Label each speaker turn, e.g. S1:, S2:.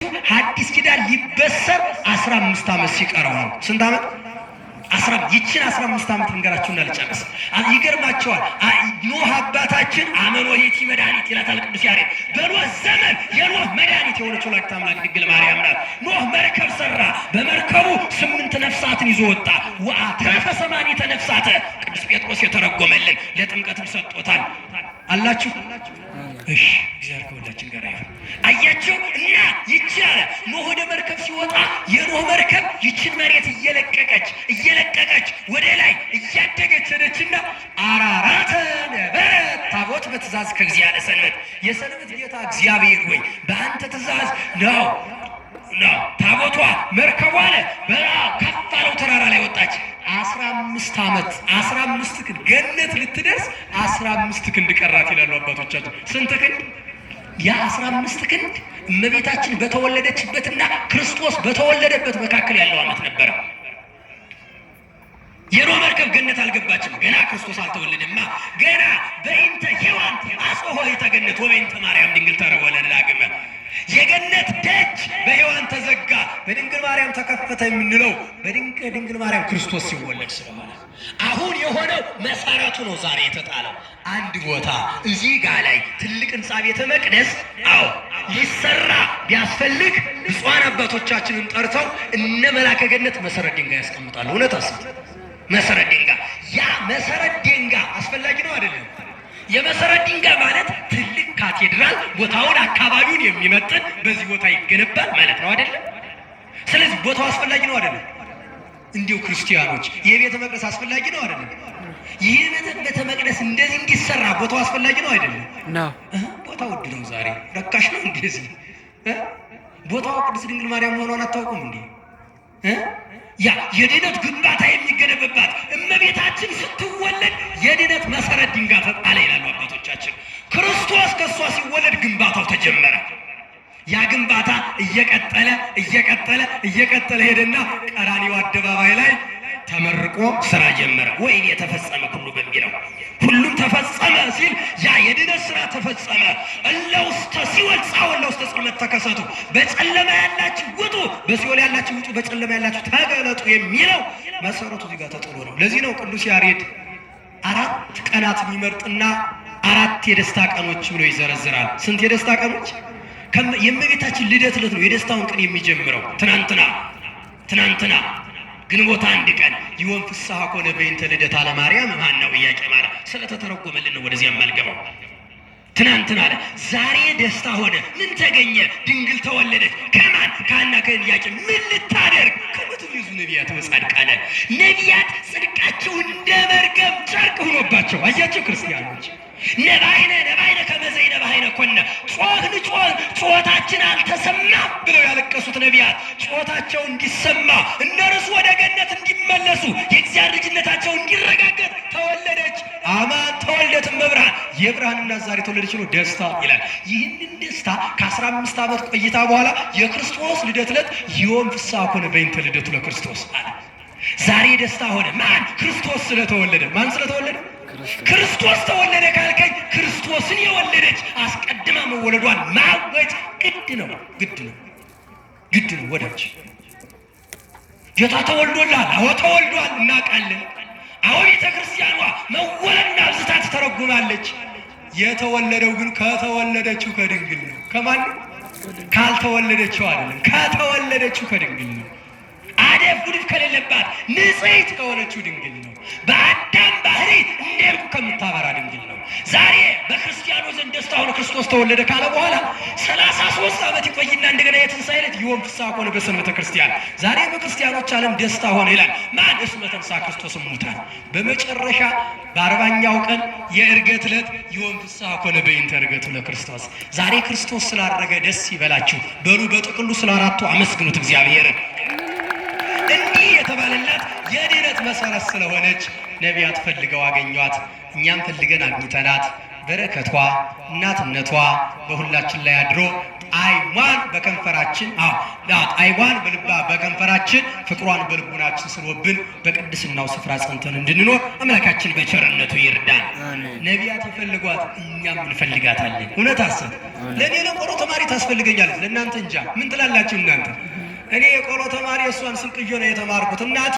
S1: ሐዲስ ኪዳን ሊበሰር 15 ዓመት ሲቀረው ነው። ስንት ዓመት? ይችን 15 ዓመት እንገራችሁና ልጨርስ። ይገርማቸዋል። ኖህ አባታችን አመኖ ሄቲ መድኃኒት ይላታል ቅዱስ ያሬድ። በኖህ ዘመን የኖህ መድኃኒት የሆነችው ወላዲተ አምላክ ድንግል ማርያም ናት። ኖህ መርከብ ሰራ። በመርከቡ 8 ነፍሳትን ይዞ ወጣ። ወአትረፈ 8 ነፍሳት ቅዱስ ጴጥሮስ የተረጎመልን ለጥምቀትም ሰጥቶታል። አላችሁ? እሺ፣ እግዚአብሔር ከሁላችን ጋር ይሁን። አያችሁ እና ይቻለ ኖህ ወደ መርከብ ሲወጣ የኖህ መርከብ ይችን መሬት እየለቀቀች ወደ ላይ እያደገች ሄደችና አራራተ ነበረት ታቦት በትእዛዝ ከእግዚአብሔር ለሰንበት የሰንበት ጌታ እግዚአብሔር ሆይ በአንተ ትእዛዝ ነው ታቦቷ መርከቧ ከፍ ባለው ተራራ ላይ ወጣች። 15 ዓመት 15 ክንድ ገነት ልትደርስ 15 ክንድ ቀራት ይላሉ አባቶቻችን። ስንት ክንድ? ያ15 ክንድ እመቤታችን በተወለደችበትና ክርስቶስ በተወለደበት መካከል ያለው ዓመት ነበረ። የኖህ መርከብ ገነት አልገባችም። ገና ክርስቶስ አልተወለደማ። ገና በእንተ ሔዋን አጽሖ የተገነት ወበእንተ ማርያም ድንግል ተረወለደ ዳግመ የገነት ደጅ በሔዋን ተዘጋ፣ በድንግል ማርያም ተከፈተ የምንለው በድንግል ማርያም ክርስቶስ ሲወለድ ስለሆነ አሁን የሆነው መሰረቱ ነው ዛሬ የተጣለው። አንድ ቦታ እዚህ ጋር ላይ ትልቅ ህንጻ ቤተ መቅደስ ሊሰራ ቢያስፈልግ ብፁዓን አባቶቻችንን ጠርተው እነ መላከ ገነት መሰረት ድንጋይ ያስቀምጣሉ። እውነት አስብ መሰረት ድንጋይ ያ መሰረት ድንጋይ አስፈላጊ ነው አይደለም? የመሰረት ድንጋይ ማለት ትልቅ ካቴድራል ቦታውን አካባቢውን የሚመጥን በዚህ ቦታ ይገነባል ማለት ነው አይደለም? ስለዚህ ቦታው አስፈላጊ ነው አይደለም? እንዲሁ ክርስቲያኖች የቤተ መቅደስ አስፈላጊ ነው አይደለም? ይህ ቤተ መቅደስ እንደዚህ እንዲሰራ ቦታው አስፈላጊ ነው አይደለም? ቦታው ውድ ነው ዛሬ ረካሽ ነው። እንደዚህ ቦታው ቅድስት ድንግል ማርያም መሆኗን አታውቁም እንዴ? ያ የድነት ግንባታ የሚገነብባት እመቤታችን ስትወለድ የድነት መሰረት ድንጋይ ተጣለ ይላሉ አባቶቻችን። ክርስቶስ ከሷ ሲወለድ ግንባታው ተጀመረ። ያ ግንባታ እየቀጠለ ሄደና ቀራንዮ አደባባይ ላይ ተመርቆ ስራ ጀመረ። ወይኔ የተፈጸመ ሁሉ በሚለው ሁሉም ተፈጸመ ሲል ያ የድነት ስራ ተፈጸመ። እለ ውስተ ሲኦል ጻው እለ ውስተ ጽልመት ተከሰቱ፣ በጨለማ ያላችሁ ውጡ፣ በሲኦል ያላችሁ ውጡ፣ በጨለማ ያላችሁ ተገለጡ የሚለው መሰረቱ እዚህ ጋር ተጥሎ ነው። ለዚህ ነው ቅዱስ ያሬድ 4 ቀናት የሚመርጥና 4 የደስታ ቀኖች ብሎ ይዘረዝራል። ስንት የደስታ ቀኖች? የእመቤታችን ልደት ዕለት ነው የደስታውን ቀን የሚጀምረው። ትናንትና ግንቦት 1 ቀን ይወን ፍስሐ ኮነ በእንተ ልደታ ለማርያም ማነው ጥያቄ ማለት ስለተተረጎመልን ነው። ወደዚያ የማልገባው ትናንትና አለ። ዛሬ ደስታ ሆነ። ምን ተገኘ? ድንግል ተወለደች። ከማን? ከሐና ከኢያቄም። ምን ልታደርግ? ከመትብዙ ነቢያት ወጻድቃነ ነቢያት ጽድቃቸው እንደ መርገም ጨርቅ ሆኖባቸው አያቸው። ክርስቲያኖች ነባይነ ከመዘይ ነባይነ ኮነ ጩኸታችን አልተሰማ ብለው ያለቀሱት ነቢያት ጩኸታቸው እንዲሰማ እነርሱ ወደ ገነት እንዲመለሱ የእግዚአብሔር ልጅነታቸው እንዲረጋገጥ ተወለደች። አማን ተወልደት መብርሃን የብርሃን እናት ዛሬ ተወለደች ነው ደስታ ይላል። ይህንን ደስታ ከ15 ዓመት ቆይታ በኋላ የክርስቶስ ልደት ዕለት ይወን ፍስሐ ኮነ በእንተ ልደቱ ለክርስቶስ አለ። ዛሬ ደስታ ሆነ። ማን? ክርስቶስ ስለተወለደ። ማን ስለተወለደ? ክርስቶስ ተወለደ ካልከኝ ክርስቶስን የወለደች አስቀድማ መወለዷን ማወጅ ግድ ነው ወዳጅ። ጌታ ተወልዶላል። አዎ ተወልዷል፣ እናውቃለን። አዎ ቤተ ክርስቲያኗ መወለድና አብዝታ ትተረጉማለች። የተወለደው ግን ከተወለደችው ከድንግል ነው። ከማን? ካልተወለደችው አይደለም፣ ከተወለደችው ከድንግል ነው። አደፍ ጉድፍ ከሌለባት ንጽሕት ከሆነችው ድንግል ነው። በአዳም ባህሪ እንደርኩ ከምታበራ ድንግል ነው። ዛሬ በክርስቲያኑ ዘንድ ደስታ ሆነ ክርስቶስ ተወለደ ካለ በኋላ 33 ዓመት ይቆይና እንደገና የትንሣኤ ዕለት ይወን ፍስሐ ኮነ በሰንበተ ክርስቲያን። ዛሬ በክርስቲያኖች ዓለም ደስታ ሆነ ይላል። ማን? እስመ ተንሥአ ክርስቶስ እሙታን። በመጨረሻ በ40ኛው ቀን የዕርገት ዕለት ይወን ፍስሐ ኮነ በእንተ ዕርገቱ ለክርስቶስ። ዛሬ ክርስቶስ ስላረገ ደስ ይበላችሁ በሉ። በጥቅሉ ስለ 4ቱ አመስግኑት እግዚአብሔርን። እንዲህ የተባለላት የድነት መሰረት ስለሆነች ነቢያት ፈልገው አገኟት፣ እኛም ፈልገን አግኝተናት። በረከቷ እናትነቷ በሁላችን ላይ አድሮ አይሟን በከንፈራችን አይሟን በከንፈራችን ፍቅሯን በልቡናችን ስሮብን በቅድስናው ስፍራ ጸንተን እንድንኖር አምላካችን በቸርነቱ ይርዳን። ነቢያት ይፈልጓት፣ እኛም እንፈልጋታለን። እውነት አሰብ ለእኔ ለቆሎ ተማሪ ታስፈልገኛለች፣ ለእናንተ እንጃ። ምን ትላላችሁ እናንተ? እኔ የቆሎ ተማሪ እሷን ስንቅዮ ነው የተማርኩት። እናቴ